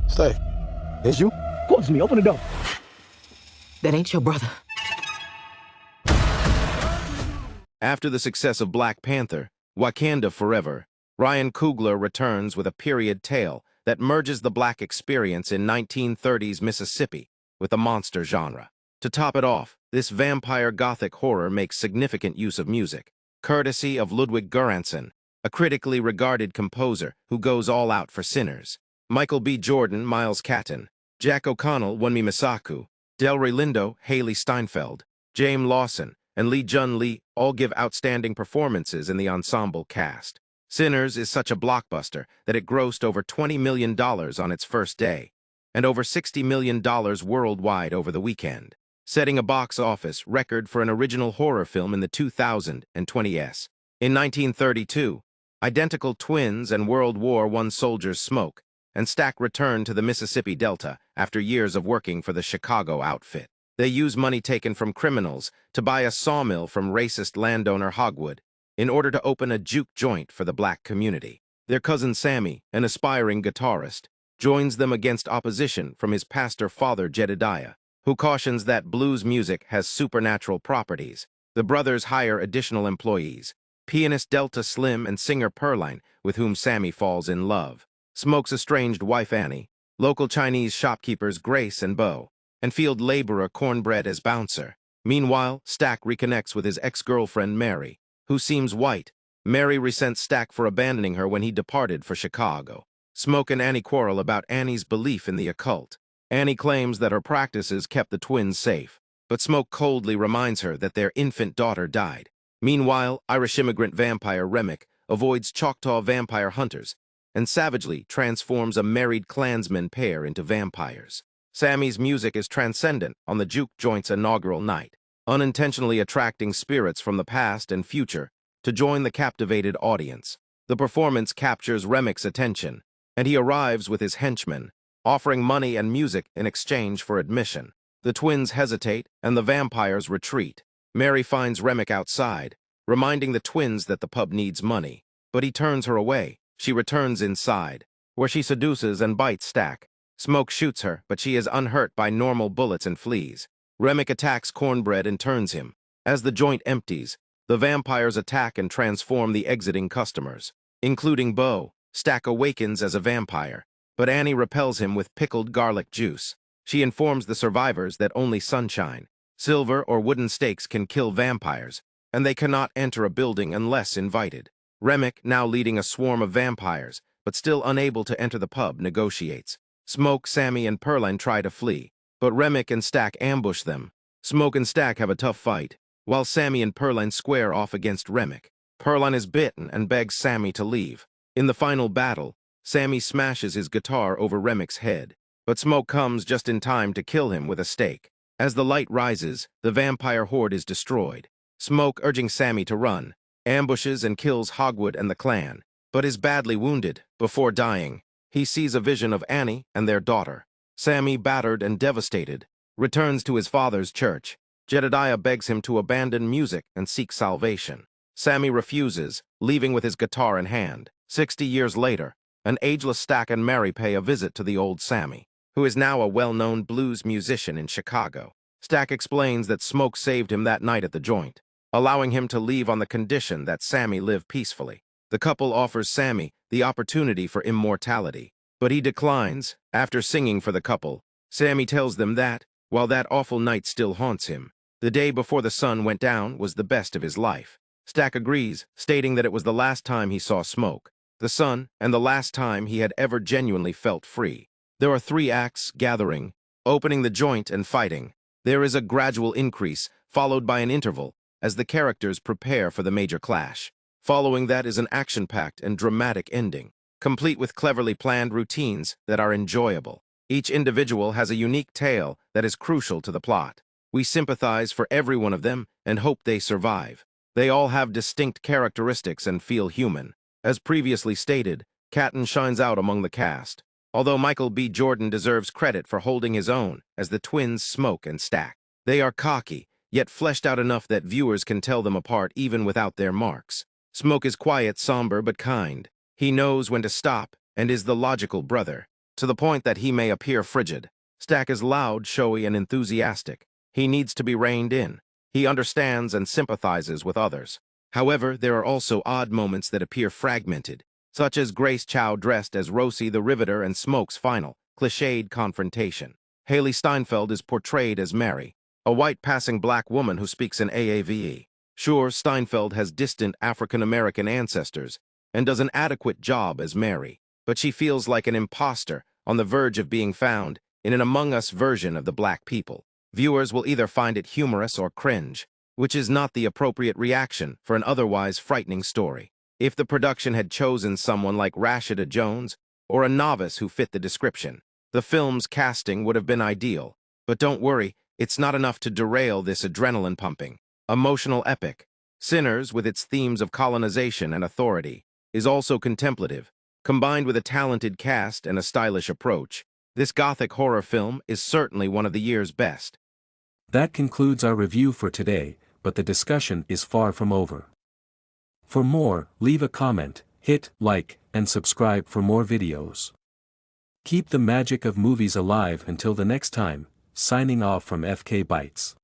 Stay. It's you? Of course it's me. Open the door. That ain't your brother. After the success of Black Panther, Wakanda Forever, Ryan Coogler returns with a period tale that merges the Black experience in 1930s Mississippi with the monster genre. To top it off, this vampire gothic horror makes significant use of music, courtesy of Ludwig Göransson, a critically regarded composer who goes all out for sinners. Michael B. Jordan, Miles Catton, Jack O'Connell, Wunmi Masaku, Delroy Lindo, Haley Steinfeld, James Lawson, and Lee Jun-Lee all give outstanding performances in the ensemble cast. Sinners is such a blockbuster that it grossed over $20 million on its first day, and over $60 million worldwide over the weekend, setting a box office record for an original horror film in the 2020s. In 1932, identical twins and World War I soldiers Smoke and Stack return to the Mississippi Delta after years of working for the Chicago outfit. They use money taken from criminals to buy a sawmill from racist landowner Hogwood in order to open a juke joint for the Black community. Their cousin Sammy, an aspiring guitarist, joins them against opposition from his pastor father Jedediah, who cautions that blues music has supernatural properties. The brothers hire additional employees, pianist Delta Slim and singer Pearline, with whom Sammy falls in love, Smoke's estranged wife Annie, local Chinese shopkeepers Grace and Bo, and field laborer Cornbread as bouncer. Meanwhile, Stack reconnects with his ex-girlfriend Mary, who seems white. Mary resents Stack for abandoning her when he departed for Chicago. Smoke and Annie quarrel about Annie's belief in the occult. Annie claims that her practices kept the twins safe, but Smoke coldly reminds her that their infant daughter died. Meanwhile, Irish immigrant vampire Remick avoids Choctaw vampire hunters and savagely transforms a married Klansman pair into vampires. Sammy's music is transcendent on the juke joint's inaugural night, unintentionally attracting spirits from the past and future to join the captivated audience. The performance captures Remick's attention, and he arrives with his henchmen, offering money and music in exchange for admission. The twins hesitate, and the vampires retreat. Mary finds Remick outside, reminding the twins that the pub needs money, but he turns her away. She returns inside, where she seduces and bites Stack. Smoke shoots her, but she is unhurt by normal bullets and flees. Remick attacks Cornbread and turns him. As the joint empties, the vampires attack and transform the exiting customers, including Bo. Stack awakens as a vampire, but Annie repels him with pickled garlic juice. She informs the survivors that only sunshine, silver, or wooden stakes can kill vampires, and they cannot enter a building unless invited. Remick, now leading a swarm of vampires, but still unable to enter the pub, negotiates. Smoke, Sammy, and Pearline try to flee, but Remick and Stack ambush them. Smoke and Stack have a tough fight, while Sammy and Pearline square off against Remick. Pearline is bitten and begs Sammy to leave. In the final battle, Sammy smashes his guitar over Remick's head, but Smoke comes just in time to kill him with a stake. As the light rises, the vampire horde is destroyed. Smoke, urging Sammy to run, ambushes and kills Hogwood and the clan, but is badly wounded. Before dying, he sees a vision of Annie and their daughter. Sammy, battered and devastated, returns to his father's church. Jedediah begs him to abandon music and seek salvation. Sammy refuses, leaving with his guitar in hand. 60 years later, an ageless Stack and Mary pay a visit to the old Sammy, who is now a well-known blues musician in Chicago. Stack explains that Smoke saved him that night at the joint, allowing him to leave on the condition that Sammy live peacefully. The couple offers Sammy the opportunity for immortality, but he declines. After singing for the couple, Sammy tells them that, while that awful night still haunts him, the day before the sun went down was the best of his life. Stack agrees, stating that it was the last time he saw Smoke, the sun, and the last time he had ever genuinely felt free. There are 3 acts: gathering, opening the joint, and fighting. There is a gradual increase, followed by an interval, as the characters prepare for the major clash. Following that is an action-packed and dramatic ending, complete with cleverly planned routines that are enjoyable. Each individual has a unique tale that is crucial to the plot. We sympathize for every one of them and hope they survive. They all have distinct characteristics and feel human. As previously stated, Catton shines out among the cast, although Michael B. Jordan deserves credit for holding his own as the twins Smoke and Stack. They are cocky, yet fleshed out enough that viewers can tell them apart even without their marks. Smoke is quiet, somber, but kind. He knows when to stop and is the logical brother. to the point that he may appear frigid. Stack is loud, showy, and enthusiastic. He needs to be reined in. He understands and sympathizes with others. However, there are also odd moments that appear fragmented, such as Grace Chow dressed as Rosie the Riveter and Smoke's final, cliched confrontation. Haley Steinfeld is portrayed as Mary, a white passing black woman who speaks in AAVE. Sure, Steinfeld has distant African-American ancestors and does an adequate job as Mary, but she feels like an imposter on the verge of being found in an Among Us version of the black people. Viewers will either find it humorous or cringe, which is not the appropriate reaction for an otherwise frightening story. If the production had chosen someone like Rashida Jones or a novice who fit the description, the film's casting would have been ideal. But don't worry, it's not enough to derail this adrenaline-pumping, emotional epic. Sinners, with its themes of colonization and authority, is also contemplative. Combined with a talented cast and a stylish approach, this gothic horror film is certainly one of the year's best. That concludes our review for today, but the discussion is far from over. For more, leave a comment, hit like, and subscribe for more videos. Keep the magic of movies alive until the next time, signing off from FK Bytes.